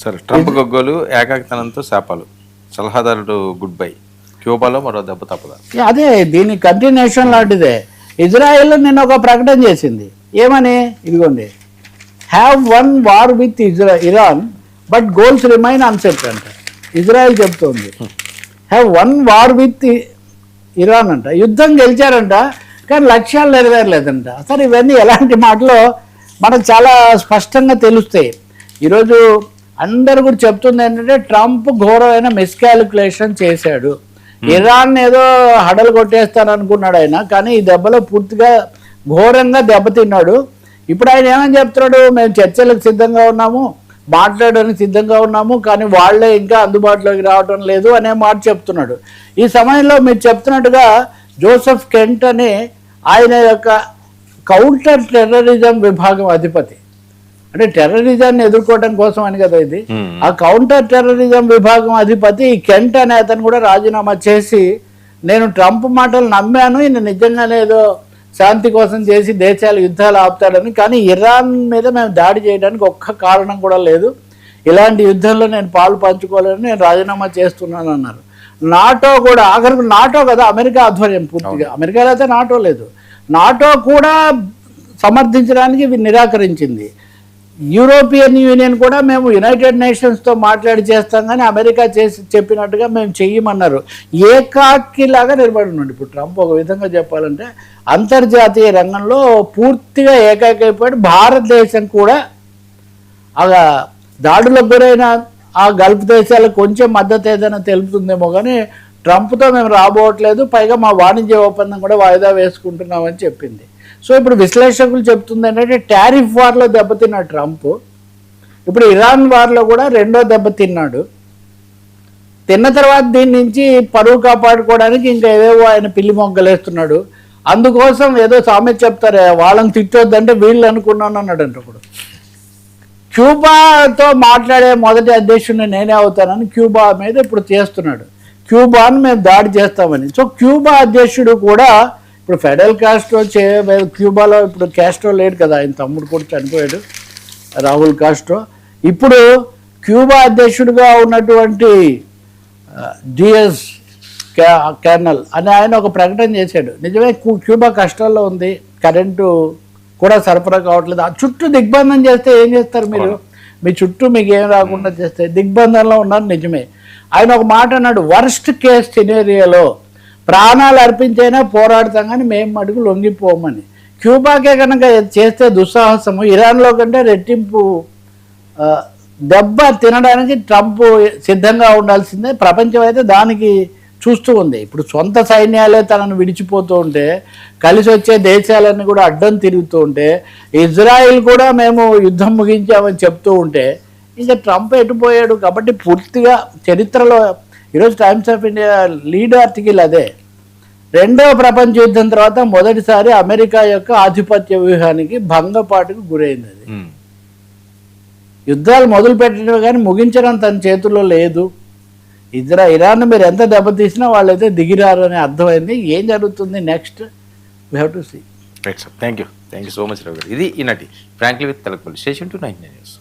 సరే, ట్రంప్ గొగ్గోలు ఏకాకితనంతో శాపాలు, సలహాదారుడు good bye, క్యూబాలో మరో దెబ్బ తప్పదా? అదే దీని కంటిన్యూషన్ లాంటిదే. ఇజ్రాయెల్ నిన్న ఒక ప్రకటన చేసింది, ఏమని, ఇదిగోండి, have one war with Iran but goals remain unset అంట. ఇజ్రాయెల్ చెప్తోంది have one war with Iran అంట, యుద్ధం గెలిచారంట కానీ లక్ష్యాలు నెరవేరలేదంట. అసలు ఇవన్నీ ఎలాంటి మాటలో మనకు చాలా స్పష్టంగా తెలుస్తాయి. ఈరోజు అందరు కూడా చెప్తుంది ఏంటంటే ట్రంప్ ఘోరమైన మిస్కాలిక్యులేషన్ చేశాడు, ఇరాన్ ఏదో హడలు కొట్టేస్తాను అనుకున్నాడు ఆయన, కానీ ఈ దెబ్బలో పూర్తిగా ఘోరంగా దెబ్బతిన్నాడు. ఇప్పుడు ఆయన ఏమని చెప్తున్నాడు, మేము చర్చలకు సిద్ధంగా ఉన్నాము, మాట్లాడడానికి సిద్ధంగా ఉన్నాము, కానీ వాళ్ళే ఇంకా అందుబాటులోకి రావడం లేదు అనే మాట చెప్తున్నాడు. ఈ సమయంలో మీరు చెప్తున్నట్టుగా జోసెఫ్ కెంట్ అనే ఆయన యొక్క కౌంటర్ టెర్రరిజం విభాగం అధిపతి, అంటే టెర్రరిజాన్ని ఎదుర్కోవడం కోసం అని కదా ఇది, ఆ కౌంటర్ టెర్రరిజం విభాగం అధిపతి కెంట్ అనే అతను కూడా రాజీనామా చేసి, నేను ట్రంప్ మాటలు నమ్మాను, ఈయన నిజంగానే ఏదో శాంతి కోసం చేసి దేశాలు యుద్ధాలు ఆపుతాడని, కానీ ఇరాన్ మీద మేము దాడి చేయడానికి ఒక్క కారణం కూడా లేదు, ఇలాంటి యుద్ధంలో నేను పాలు పంచుకోలేని నేను రాజీనామా చేస్తున్నాను అన్నారు. నాటో కూడా ఆఖరికి, నాటో కదా అమెరికా ఆధ్వర్యం పూర్తిగా, అమెరికాలో అయితే నాటో లేదు, నాటో కూడా సమర్థించడానికి నిరాకరించింది. యూరోపియన్ యూనియన్ కూడా మేము యునైటెడ్ నేషన్స్తో మాట్లాడి చేస్తాం కానీ అమెరికా చేసి చెప్పినట్టుగా మేము చెయ్యమన్నారు. ఏకాకిలాగా నిలబడి ఉన్నాడు ఇప్పుడు ట్రంప్. ఒక విధంగా చెప్పాలంటే అంతర్జాతీయ రంగంలో పూర్తిగా ఏకాకైపోయాడు. భారతదేశం కూడా ఆ దాడులకు గురైన ఆ గల్ఫ్ దేశాలకు కొంచెం మద్దతు ఏదైనా తెలుపుతుందేమో కానీ ట్రంప్తో మేము రాబోవట్లేదు, పైగా మా వాణిజ్య ఒప్పందం కూడా వాయిదా వేసుకుంటున్నామని చెప్పింది. సో ఇప్పుడు విశ్లేషకులు చెప్తుంది ఏంటంటే టారిఫ్ వార్లో దెబ్బతిన్నాడు ట్రంప్, ఇప్పుడు ఇరాన్ వార్లో కూడా రెండో దెబ్బతిన్నాడు. తిన్న తర్వాత దీని నుంచి పరువు కాపాడుకోవడానికి ఇంకా ఏవేవో ఆయన పిల్లి మొగ్గలేస్తున్నాడు. అందుకోసం ఏదో సామెత చెప్తారే, వాళ్ళని తిట్టొద్దంటే వీళ్ళు అనుకున్నాను అన్నాడంట. ఇప్పుడు క్యూబాతో మాట్లాడే మొదటి అధ్యక్షుడిని నేనే అవుతానని క్యూబా మీద ఇప్పుడు చేస్తున్నాడు, క్యూబాను మేము దాడి చేస్తామని. సో క్యూబా అధ్యక్షుడు కూడా ఇప్పుడు ఫెడరల్ కాస్ట్రో క్యూబాలో ఇప్పుడు కాస్ట్రో లేడు కదా, ఆయన తమ్ముడు కూడా చనిపోయాడు, రాహుల్ కాస్ట్రో. ఇప్పుడు క్యూబా అధ్యక్షుడిగా ఉన్నటువంటి డిఎస్ కెర్నల్ అని ఆయన ఒక ప్రకటన చేశాడు. నిజమే క్యూబా కష్టాల్లో ఉంది, కరెంటు కూడా సరఫరా కావట్లేదు, ఆ చుట్టూ దిగ్బంధం చేస్తే ఏం చేస్తారు మీరు, మీ చుట్టూ మీకు ఏం రాకుండా చేస్తే దిగ్బంధంలో ఉన్నారు. నిజమే, ఆయన ఒక మాట అన్నాడు, వర్స్ట్ కేస్ సినేరియోలో ప్రాణాలు అర్పించైనా పోరాడతాం కానీ మేము అడుగు లొంగిపోమని. క్యూబాకే కనుక చేస్తే దుస్సాహసము, ఇరాన్లో కంటే రెట్టింపు దెబ్బ తినడానికి ట్రంప్ సిద్ధంగా ఉండాల్సిందే. ప్రపంచం అయితే దానికి చూస్తూ ఉంది. ఇప్పుడు సొంత సైన్యాలే తనను విడిచిపోతూ ఉంటే, కలిసి వచ్చే దేశాలన్నీ కూడా అడ్డం తిరుగుతూ ఉంటే, ఇజ్రాయిల్ కూడా మేము యుద్ధం ముగించామని చెప్తూ ఉంటే, ఇంకా ట్రంప్ ఎటుపోయాడు. కాబట్టి పూర్తిగా చరిత్రలో ఈరోజు times of India lead article అదే, రెండవ ప్రపంచ యుద్ధం తర్వాత మొదటిసారి అమెరికా యొక్క ఆధిపత్య వ్యూహానికి భంగపాటుకు గురైంది. అది యుద్ధాలు మొదలు పెట్టడం కానీ ముగించడం తన చేతుల్లో లేదు. ఇరాన్ మీరు ఎంత దెబ్బతీసినా వాళ్ళైతే దిగిరారు అని అర్థమైంది. ఏం జరుగుతుంది next we have to see. Right sir, thank you so much Rao గారు. ఇది ఈనాటి frankly with Telakapalli. Station to 99 news.